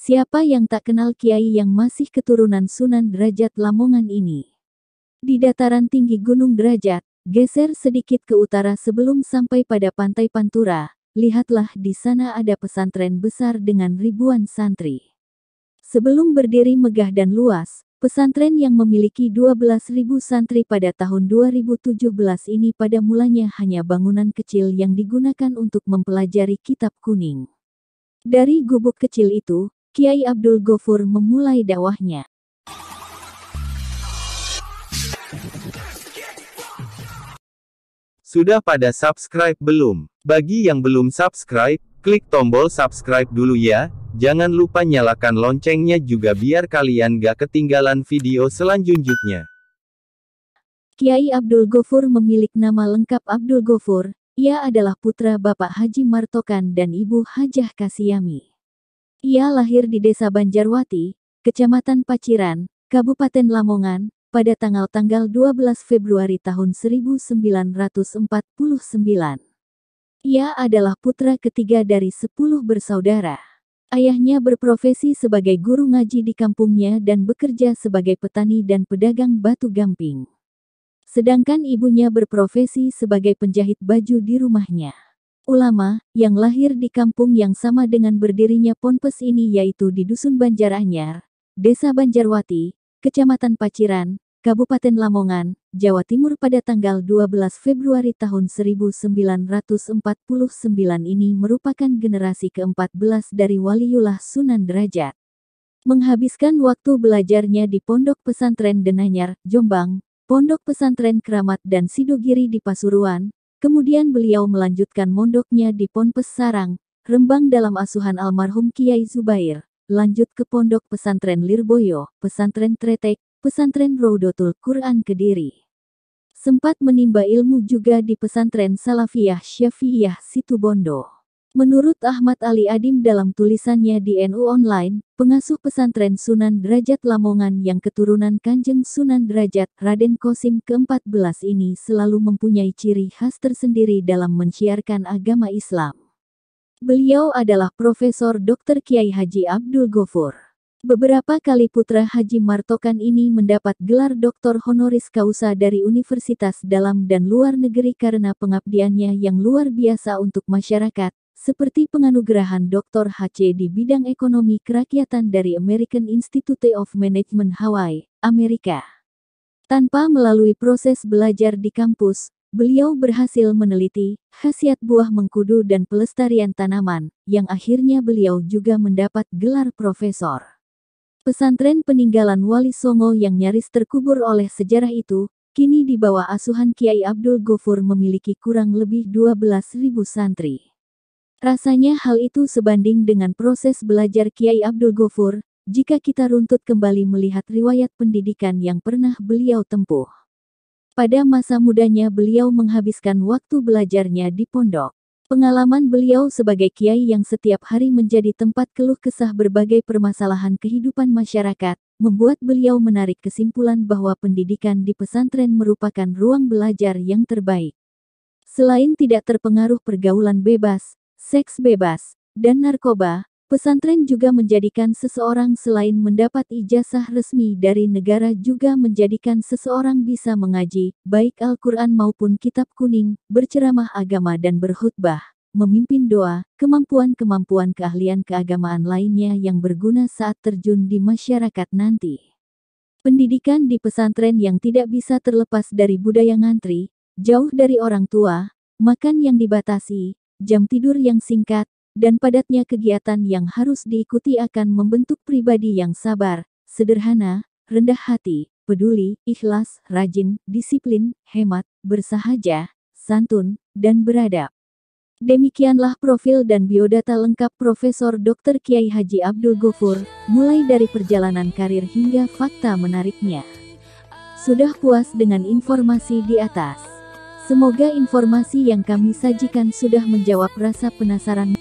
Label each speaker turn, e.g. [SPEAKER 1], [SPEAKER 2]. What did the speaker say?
[SPEAKER 1] Siapa yang tak kenal kiai yang masih keturunan Sunan Derajat Lamongan ini? Di dataran tinggi Gunung Derajat, geser sedikit ke utara sebelum sampai pada Pantai Pantura, lihatlah di sana ada pesantren besar dengan ribuan santri. Sebelum berdiri megah dan luas, pesantren yang memiliki 12.000 santri pada tahun 2017 ini pada mulanya hanya bangunan kecil yang digunakan untuk mempelajari kitab kuning. Dari gubuk kecil itu, Kiai Abdul Gofur memulai dakwahnya.
[SPEAKER 2] Sudah pada subscribe belum? Bagi yang belum subscribe, klik tombol subscribe dulu ya. Jangan lupa nyalakan loncengnya juga biar kalian gak ketinggalan video selanjutnya.
[SPEAKER 1] Kiai Abdul Gofur memiliki nama lengkap Abdul Gofur. Ia adalah putra Bapak Haji Martokan dan Ibu Hajah Kasiyami. Ia lahir di Desa Banjarwati, Kecamatan Paciran, Kabupaten Lamongan, pada tanggal 12 Februari tahun 1949. Ia adalah putra ketiga dari 10 bersaudara. Ayahnya berprofesi sebagai guru ngaji di kampungnya dan bekerja sebagai petani dan pedagang batu gamping. Sedangkan ibunya berprofesi sebagai penjahit baju di rumahnya. Ulama, yang lahir di kampung yang sama dengan berdirinya ponpes ini yaitu di Dusun Banjaranyar, Desa Banjarwati, Kecamatan Paciran, Kabupaten Lamongan, Jawa Timur pada tanggal 12 Februari tahun 1949 ini merupakan generasi ke-14 dari Waliullah Sunan Derajat. Menghabiskan waktu belajarnya di Pondok Pesantren Denanyar, Jombang, Pondok Pesantren Keramat dan Sidogiri di Pasuruan. Kemudian beliau melanjutkan mondoknya di Ponpes Sarang, Rembang dalam asuhan almarhum Kiai Zubair, lanjut ke Pondok Pesantren Lirboyo, Pesantren Tretek, Pesantren Raudatul Quran Kediri. Sempat menimba ilmu juga di Pesantren Salafiyah Syafi'iyah Situbondo. Menurut Ahmad Ali Adim dalam tulisannya di NU Online, pengasuh pesantren Sunan Derajat Lamongan yang keturunan Kanjeng Sunan Derajat Raden Qasim ke-14 ini selalu mempunyai ciri khas tersendiri dalam mensiarkan agama Islam. Beliau adalah Profesor Dr. Kiai Haji Abdul Gofur. Beberapa kali putra Haji Martokan ini mendapat gelar doktor honoris causa dari Universitas Dalam dan Luar Negeri karena pengabdiannya yang luar biasa untuk masyarakat, seperti penganugerahan Dr. HC di bidang ekonomi kerakyatan dari American Institute of Management Hawaii, Amerika. Tanpa melalui proses belajar di kampus, beliau berhasil meneliti khasiat buah mengkudu dan pelestarian tanaman, yang akhirnya beliau juga mendapat gelar profesor. Pesantren peninggalan Wali Songo yang nyaris terkubur oleh sejarah itu, kini di bawah asuhan Kiai Abdul Gofur memiliki kurang lebih 12.000 santri. Rasanya hal itu sebanding dengan proses belajar Kiai Abdul Gofur, jika kita runtut kembali melihat riwayat pendidikan yang pernah beliau tempuh. Pada masa mudanya beliau menghabiskan waktu belajarnya di pondok. Pengalaman beliau sebagai kiai yang setiap hari menjadi tempat keluh kesah berbagai permasalahan kehidupan masyarakat, membuat beliau menarik kesimpulan bahwa pendidikan di pesantren merupakan ruang belajar yang terbaik. Selain tidak terpengaruh pergaulan bebas, seks bebas, dan narkoba, pesantren juga menjadikan seseorang selain mendapat ijazah resmi dari negara juga menjadikan seseorang bisa mengaji, baik Al-Quran maupun kitab kuning, berceramah agama dan berkhutbah, memimpin doa, kemampuan-kemampuan keahlian keagamaan lainnya yang berguna saat terjun di masyarakat nanti. Pendidikan di pesantren yang tidak bisa terlepas dari budaya ngantri, jauh dari orang tua, makan yang dibatasi, jam tidur yang singkat, dan padatnya kegiatan yang harus diikuti akan membentuk pribadi yang sabar, sederhana, rendah hati, peduli, ikhlas, rajin, disiplin, hemat, bersahaja, santun, dan beradab. Demikianlah profil dan biodata lengkap Profesor Dr. Kiai Haji Abdul Gofur, mulai dari perjalanan karir hingga fakta menariknya. Sudah puas dengan informasi di atas? Semoga informasi yang kami sajikan sudah menjawab rasa penasaran.